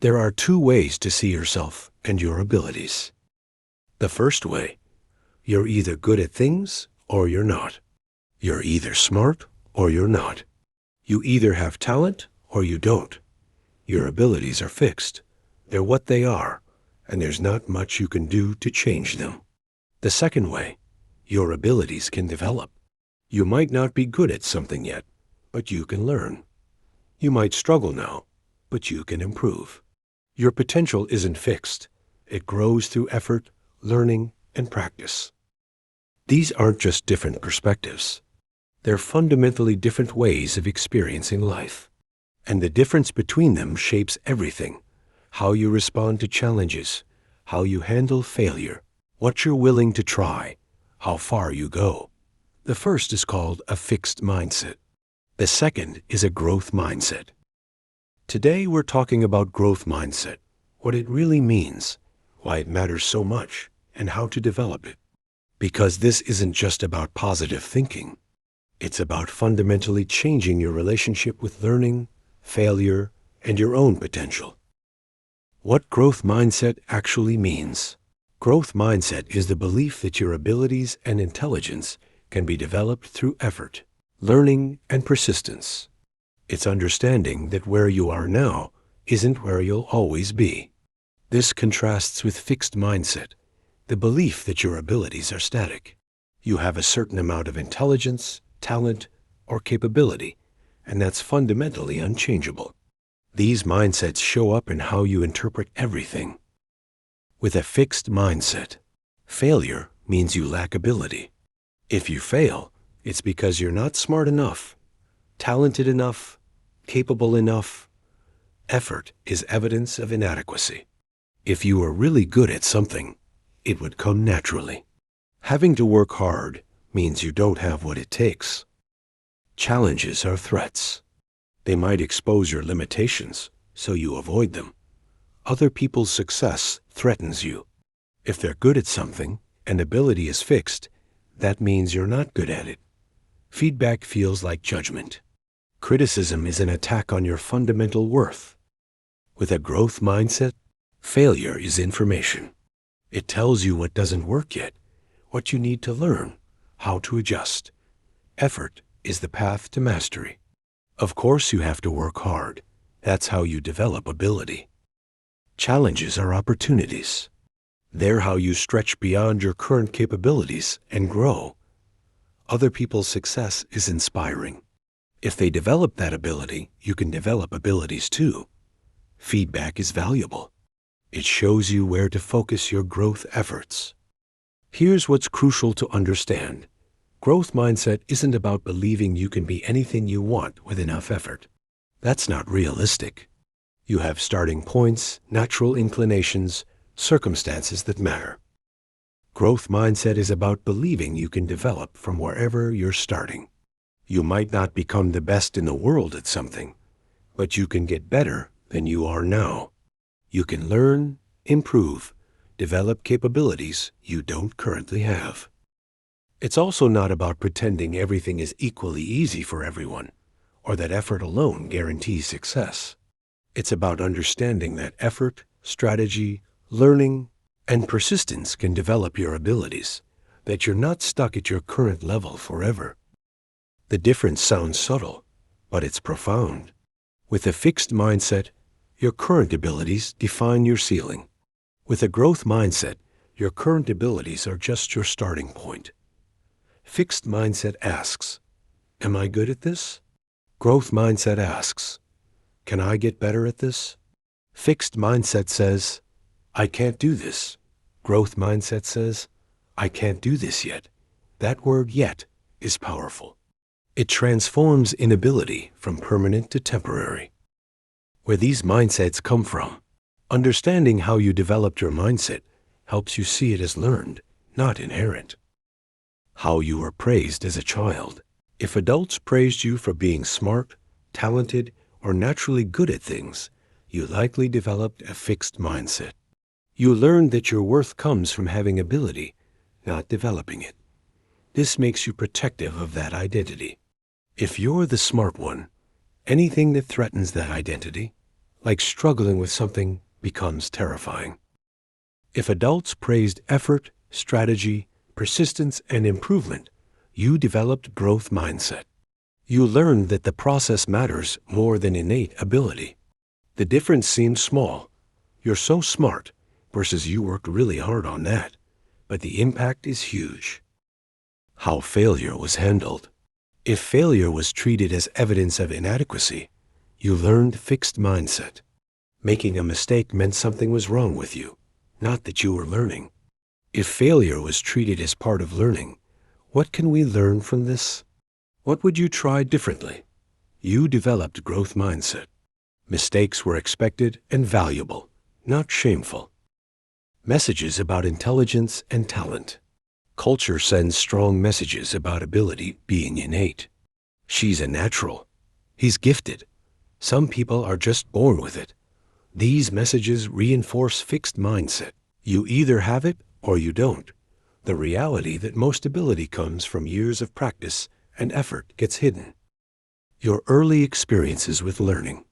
There are two ways to see yourself and your abilities. The first way, you're either good at things or you're not. You're either smart or you're not. You either have talent or you don't. Your abilities are fixed. They're what they are, and there's not much you can do to change them. The second way, your abilities can develop. You might not be good at something yet, but you can learn. You might struggle now, but you can improve. Your potential isn't fixed. It grows through effort, learning, and practice. These aren't just different perspectives. They're fundamentally different ways of experiencing life. And the difference between them shapes everything: how you respond to challenges, how you handle failure, what you're willing to try, how far you go. The first is called a fixed mindset. The second is a growth mindset. Today we're talking about growth mindset, what it really means, why it matters so much, and how to develop it. Because this isn't just about positive thinking. It's about fundamentally changing your relationship with learning, failure, and your own potential. What growth mindset actually means. Growth mindset is the belief that your abilities and intelligence can be developed through effort, learning, and persistence. It's understanding that where you are now isn't where you'll always be. This contrasts with fixed mindset, the belief that your abilities are static. You have a certain amount of intelligence, talent, or capability, and that's fundamentally unchangeable. These mindsets show up in how you interpret everything. With a fixed mindset, failure means you lack ability. If you fail, it's because you're not smart enough, talented enough, capable enough. Effort is evidence of inadequacy. If you were really good at something, it would come naturally. Having to work hard means you don't have what it takes. Challenges are threats. They might expose your limitations, so you avoid them. Other people's success threatens you. If they're good at something and ability is fixed, that means you're not good at it. Feedback feels like judgment. Criticism is an attack on your fundamental worth. With a growth mindset, failure is information. It tells you what doesn't work yet, what you need to learn, how to adjust. Effort is the path to mastery. Of course you have to work hard. That's how you develop ability. Challenges are opportunities. They're how you stretch beyond your current capabilities and grow. Other people's success is inspiring. If they develop that ability, you can develop abilities too. Feedback is valuable. It shows you where to focus your growth efforts. Here's what's crucial to understand. Growth mindset isn't about believing you can be anything you want with enough effort. That's not realistic. You have starting points, natural inclinations, circumstances that matter. Growth mindset is about believing you can develop from wherever you're starting. You might not become the best in the world at something, but you can get better than you are now. You can learn, improve, develop capabilities you don't currently have. It's also not about pretending everything is equally easy for everyone, or that effort alone guarantees success. It's about understanding that effort, strategy, learning, and persistence can develop your abilities, that you're not stuck at your current level forever. The difference sounds subtle, but it's profound. With a fixed mindset, your current abilities define your ceiling. With a growth mindset, your current abilities are just your starting point. Fixed mindset asks, am I good at this? Growth mindset asks, can I get better at this? Fixed mindset says, I can't do this. Growth mindset says, I can't do this yet. That word yet is powerful. It transforms inability from permanent to temporary. Where these mindsets come from, understanding how you developed your mindset helps you see it as learned, not inherent. How you were praised as a child. If adults praised you for being smart, talented, or naturally good at things, you likely developed a fixed mindset. You learned that your worth comes from having ability, not developing it. This makes you protective of that identity. If you're the smart one, anything that threatens that identity, like struggling with something becomes terrifying. If adults praised effort, strategy, persistence, and improvement, you developed growth mindset. You learned that the process matters more than innate ability. The difference seems small. You're so smart versus you worked really hard on that. But the impact is huge. How failure was handled. If failure was treated as evidence of inadequacy, you learned fixed mindset. Making a mistake meant something was wrong with you, not that you were learning. If failure was treated as part of learning, what can we learn from this? What would you try differently? You developed growth mindset. Mistakes were expected and valuable, not shameful. Messages about intelligence and talent. Culture sends strong messages about ability being innate. She's a natural. He's gifted. Some people are just born with it. These messages reinforce fixed mindset. You either have it or you don't. The reality that most ability comes from years of practice and effort gets hidden. Your early experiences with learning.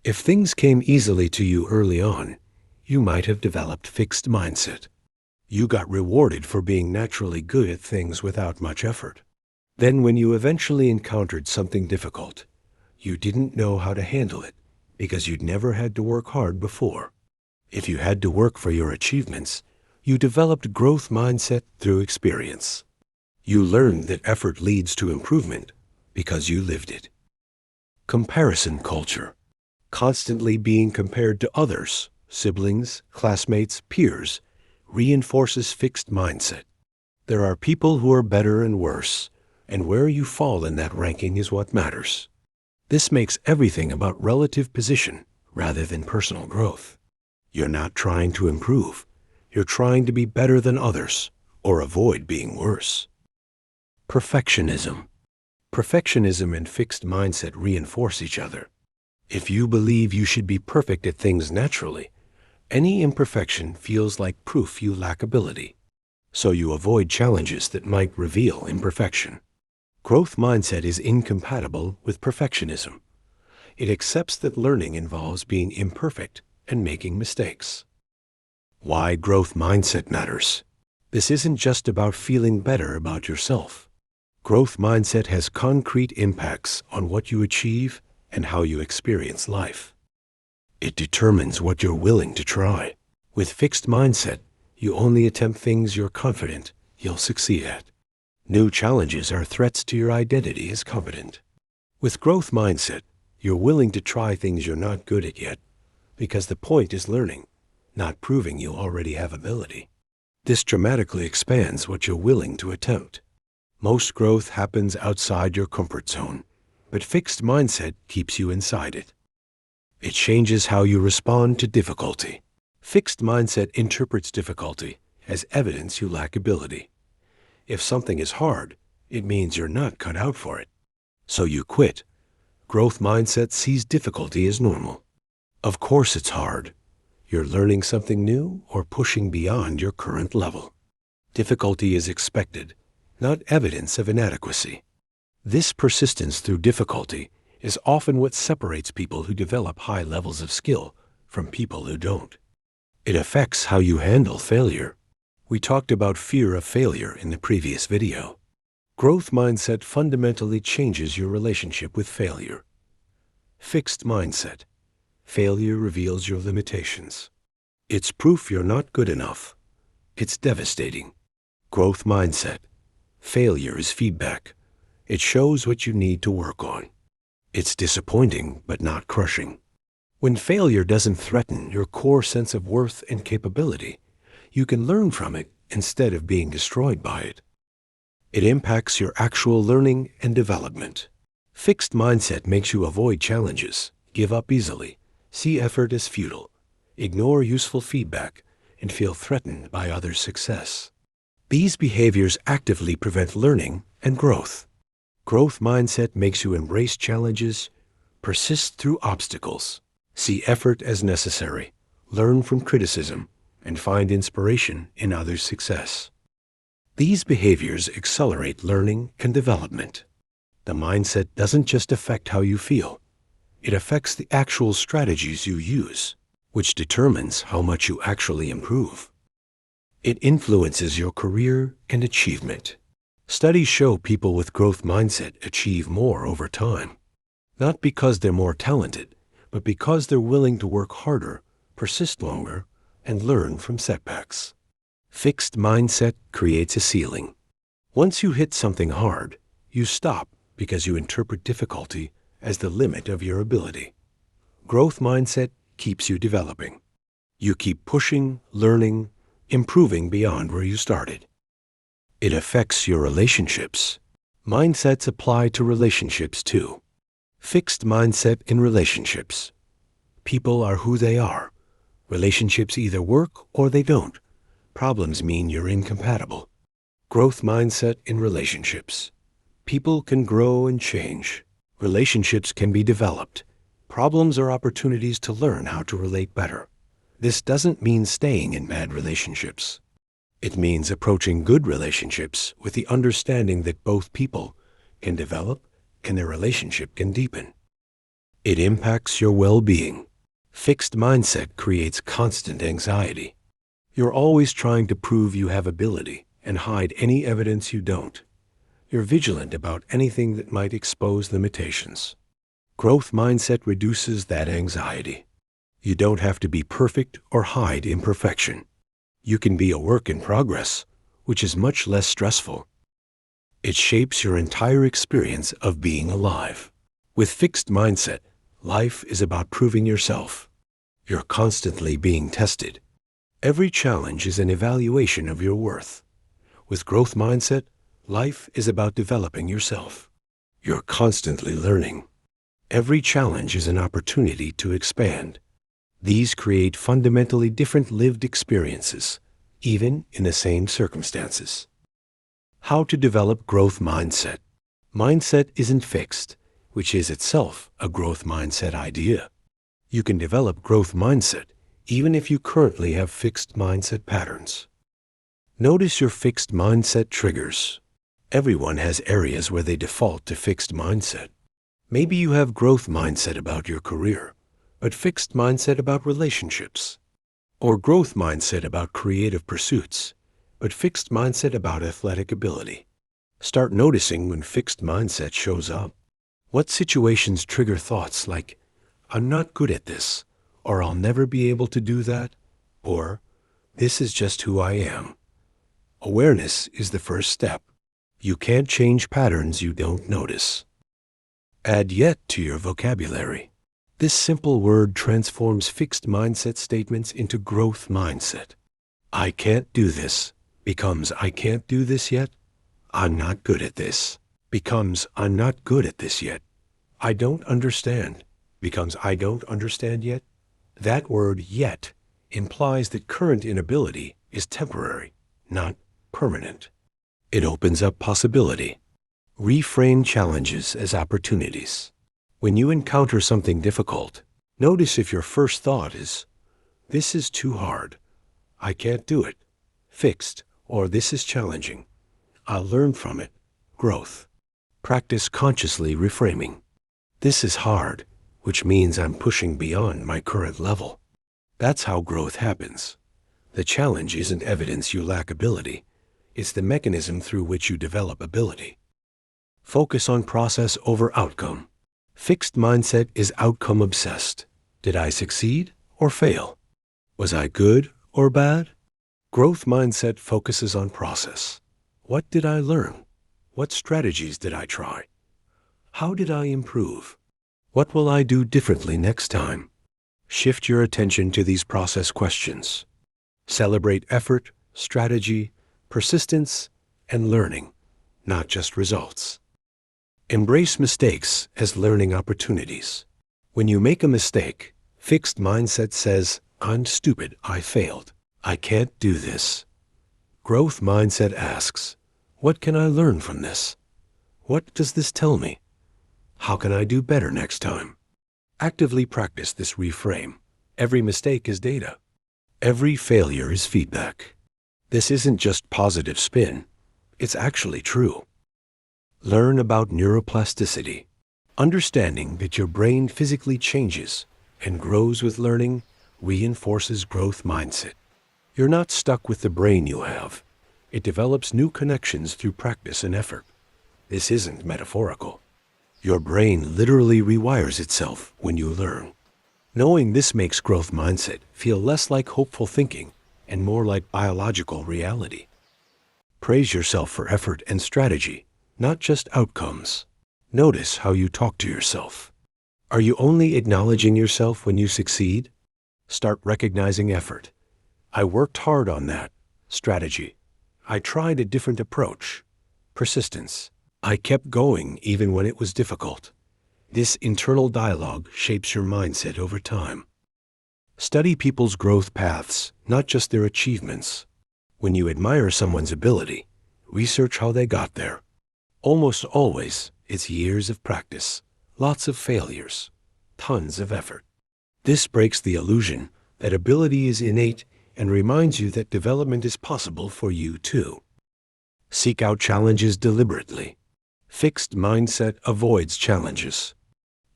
If things came easily to you early on, you might have developed fixed mindset. You got rewarded for being naturally good at things without much effort. Then when you eventually encountered something difficult, you didn't know how to handle it because you'd never had to work hard before. If you had to work for your achievements, you developed growth mindset through experience. You learned that effort leads to improvement because you lived it. Comparison culture. Constantly being compared to others, siblings, classmates, peers, reinforces fixed mindset. There are people who are better and worse, and where you fall in that ranking is what matters. This makes everything about relative position rather than personal growth. You're not trying to improve. You're trying to be better than others or avoid being worse. Perfectionism. Perfectionism and fixed mindset reinforce each other. If you believe you should be perfect at things naturally, any imperfection feels like proof you lack ability. So you avoid challenges that might reveal imperfection. Growth mindset is incompatible with perfectionism. It accepts that learning involves being imperfect and making mistakes. Why growth mindset matters. This isn't just about feeling better about yourself. Growth mindset has concrete impacts on what you achieve and how you experience life. It determines what you're willing to try. With fixed mindset, you only attempt things you're confident you'll succeed at. New challenges are threats to your identity as competent. With growth mindset, you're willing to try things you're not good at yet, because the point is learning, not proving you already have ability. This dramatically expands what you're willing to attempt. Most growth happens outside your comfort zone, but fixed mindset keeps you inside it. It changes how you respond to difficulty. Fixed mindset interprets difficulty as evidence you lack ability. If something is hard, it means you're not cut out for it. So you quit. Growth mindset sees difficulty as normal. Of course it's hard. You're learning something new or pushing beyond your current level. Difficulty is expected, not evidence of inadequacy. This persistence through difficulty is often what separates people who develop high levels of skill from people who don't. It affects how you handle failure. We talked about fear of failure in the previous video. Growth mindset fundamentally changes your relationship with failure. Fixed mindset. Failure reveals your limitations. It's proof you're not good enough. It's devastating. Growth mindset. Failure is feedback. It shows what you need to work on. It's disappointing, but not crushing. When failure doesn't threaten your core sense of worth and capability, you can learn from it instead of being destroyed by it. It impacts your actual learning and development. Fixed mindset makes you avoid challenges, give up easily, see effort as futile, ignore useful feedback, and feel threatened by others' success. These behaviors actively prevent learning and growth. Growth mindset makes you embrace challenges, persist through obstacles, see effort as necessary, learn from criticism, and find inspiration in others' success. These behaviors accelerate learning and development. The mindset doesn't just affect how you feel, It affects the actual strategies you use, which determines how much you actually improve. It influences your career and achievement. Studies show people with growth mindset achieve more over time, not because they're more talented, but because they're willing to work harder, persist longer, and learn from setbacks. Fixed mindset creates a ceiling. Once you hit something hard, you stop because you interpret difficulty as the limit of your ability. Growth mindset keeps you developing. You keep pushing, learning, improving beyond where you started. It affects your relationships. Mindsets apply to relationships too. Fixed mindset in relationships. People are who they are. Relationships either work or they don't. Problems mean you're incompatible. Growth mindset in relationships. People can grow and change. Relationships can be developed. Problems are opportunities to learn how to relate better. This doesn't mean staying in bad relationships. It means approaching good relationships with the understanding that both people can develop and their relationship can deepen. It impacts your well-being. Fixed mindset creates constant anxiety. You're always trying to prove you have ability and hide any evidence you don't. You're vigilant about anything that might expose limitations. Growth mindset reduces that anxiety. You don't have to be perfect or hide imperfection. You can be a work in progress, which is much less stressful. It shapes your entire experience of being alive. With fixed mindset, life is about proving yourself. You're constantly being tested. Every challenge is an evaluation of your worth. With growth mindset, life is about developing yourself. You're constantly learning. Every challenge is an opportunity to expand. These create fundamentally different lived experiences, even in the same circumstances. How to develop growth mindset. Mindset isn't fixed, which is itself a growth mindset idea. You can develop growth mindset even if you currently have fixed mindset patterns. Notice your fixed mindset triggers. Everyone has areas where they default to fixed mindset. Maybe you have growth mindset about your career, but fixed mindset about relationships. Or growth mindset about creative pursuits, but fixed mindset about athletic ability. Start noticing when fixed mindset shows up. What situations trigger thoughts like, I'm not good at this, or I'll never be able to do that, or this is just who I am. Awareness is the first step. You can't change patterns you don't notice. Add yet to your vocabulary. This simple word transforms fixed mindset statements into growth mindset. I can't do this becomes I can't do this yet. I'm not good at this becomes I'm not good at this yet. I don't understand becomes I don't understand yet. That word yet implies that current inability is temporary, not permanent. It opens up possibility. Reframe challenges as opportunities. When you encounter something difficult, notice if your first thought is, this is too hard, I can't do it, fixed, or this is challenging, I'll learn from it, growth. Practice consciously reframing. This is hard, which means I'm pushing beyond my current level. That's how growth happens. The challenge isn't evidence you lack ability. It's the mechanism through which you develop ability. Focus on process over outcome. Fixed mindset is outcome obsessed. Did I succeed or fail? Was I good or bad? Growth mindset focuses on process. What did I learn? What strategies did I try? How did I improve? What will I do differently next time? Shift your attention to these process questions. Celebrate effort, strategy, persistence, and learning, not just results. Embrace mistakes as learning opportunities. When you make a mistake, fixed mindset says, I'm stupid, I failed, I can't do this. Growth mindset asks, what can I learn from this? What does this tell me? How can I do better next time? Actively practice this reframe. Every mistake is data. Every failure is feedback. This isn't just positive spin. It's actually true. Learn about neuroplasticity. Understanding that your brain physically changes and grows with learning reinforces growth mindset. You're not stuck with the brain you have. It develops new connections through practice and effort. This isn't metaphorical. Your brain literally rewires itself when you learn. Knowing this makes growth mindset feel less like hopeful thinking and more like biological reality. Praise yourself for effort and strategy, not just outcomes. Notice how you talk to yourself. Are you only acknowledging yourself when you succeed? Start recognizing effort. I worked hard on that. Strategy. I tried a different approach. Persistence. I kept going even when it was difficult. This internal dialogue shapes your mindset over time. Study people's growth paths, not just their achievements. When you admire someone's ability, research how they got there. Almost always, it's years of practice, lots of failures, tons of effort. This breaks the illusion that ability is innate and reminds you that development is possible for you too. Seek out challenges deliberately. Fixed mindset avoids challenges.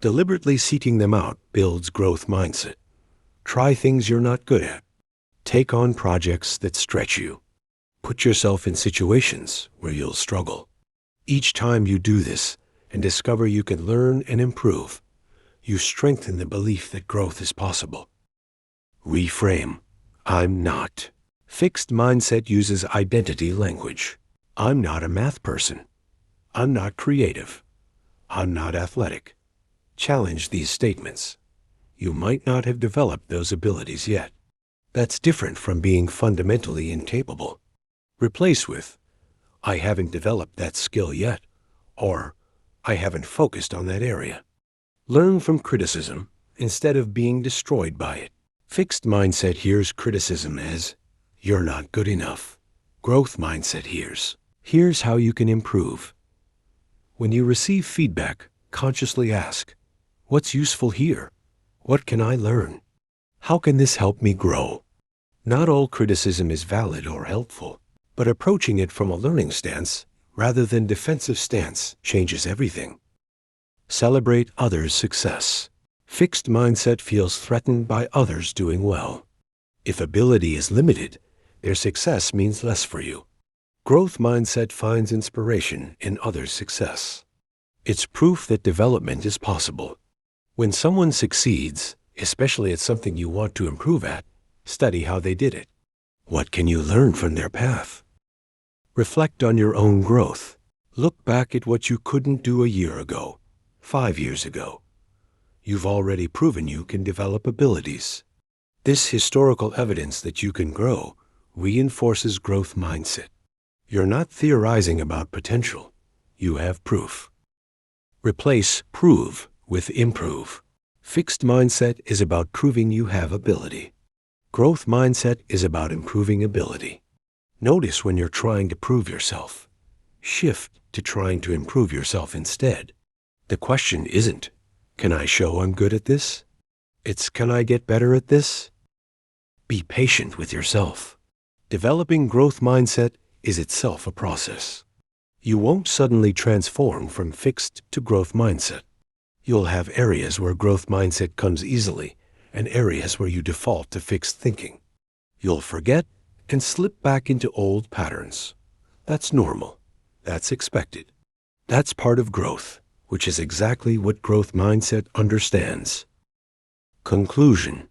Deliberately seeking them out builds growth mindset. Try things you're not good at. Take on projects that stretch you. Put yourself in situations where you'll struggle. Each time you do this and discover you can learn and improve, you strengthen the belief that growth is possible. Reframe. I'm not. Fixed mindset uses identity language. I'm not a math person. I'm not creative. I'm not athletic. Challenge these statements. You might not have developed those abilities yet. That's different from being fundamentally incapable. Replace with, I haven't developed that skill yet, or I haven't focused on that area. Learn from criticism instead of being destroyed by it. Fixed mindset hears criticism as, you're not good enough. Growth mindset hears, here's how you can improve. When you receive feedback, consciously ask, what's useful here? What can I learn? How can this help me grow? Not all criticism is valid or helpful, but approaching it from a learning stance rather than defensive stance changes everything. Celebrate others' success. Fixed mindset feels threatened by others doing well. If ability is limited, their success means less for you. Growth mindset finds inspiration in others' success. It's proof that development is possible. When someone succeeds, especially at something you want to improve at, study how they did it. What can you learn from their path? Reflect on your own growth. Look back at what you couldn't do a year ago, 5 years ago. You've already proven you can develop abilities. This historical evidence that you can grow reinforces growth mindset. You're not theorizing about potential. You have proof. Replace prove with improve. Fixed mindset is about proving you have ability. Growth mindset is about improving ability. Notice when you're trying to prove yourself. Shift to trying to improve yourself instead. The question isn't, can I show I'm good at this? It's, can I get better at this? Be patient with yourself. Developing growth mindset is itself a process. You won't suddenly transform from fixed to growth mindset. You'll have areas where growth mindset comes easily and areas where you default to fixed thinking. You'll forget and slip back into old patterns. That's normal. That's expected. That's part of growth, which is exactly what growth mindset understands. Conclusion.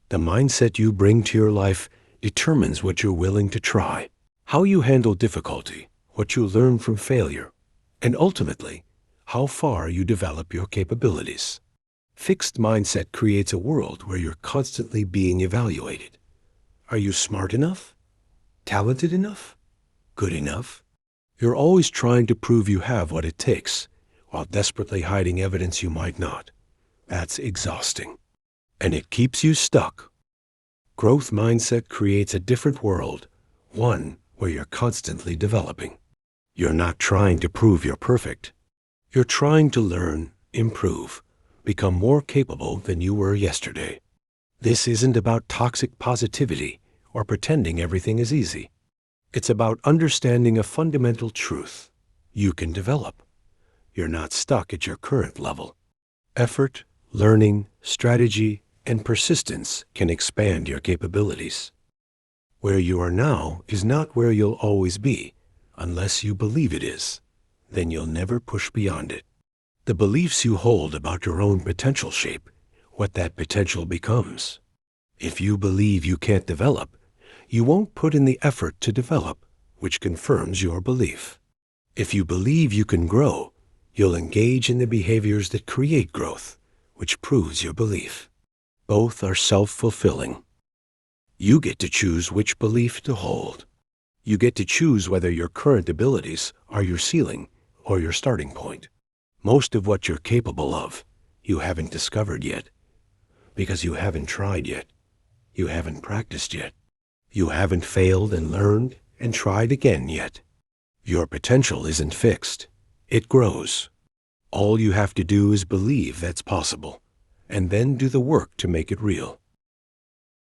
The mindset you bring to your life determines what you're willing to try, how you handle difficulty, what you learn from failure, and ultimately, how far you develop your capabilities. Fixed mindset creates a world where you're constantly being evaluated. Are you smart enough? Talented enough? Good enough? You're always trying to prove you have what it takes, while desperately hiding evidence you might not. That's exhausting. And it keeps you stuck. Growth mindset creates a different world, one where you're constantly developing. You're not trying to prove you're perfect. You're trying to learn, improve, become more capable than you were yesterday. This isn't about toxic positivity or pretending everything is easy. It's about understanding a fundamental truth. You can develop. You're not stuck at your current level. Effort, learning, strategy, and persistence can expand your capabilities. Where you are now is not where you'll always be, unless you believe it is. Then you'll never push beyond it. The beliefs you hold about your own potential shape what that potential becomes. If you believe you can't develop, you won't put in the effort to develop, which confirms your belief. If you believe you can grow, you'll engage in the behaviors that create growth, which proves your belief. Both are self-fulfilling. You get to choose which belief to hold. You get to choose whether your current abilities are your ceiling or your starting point. Most of what you're capable of, you haven't discovered yet, because you haven't tried yet. You haven't practiced yet. You haven't failed and learned and tried again yet. Your potential isn't fixed. It grows. All you have to do is believe that's possible, and then do the work to make it real.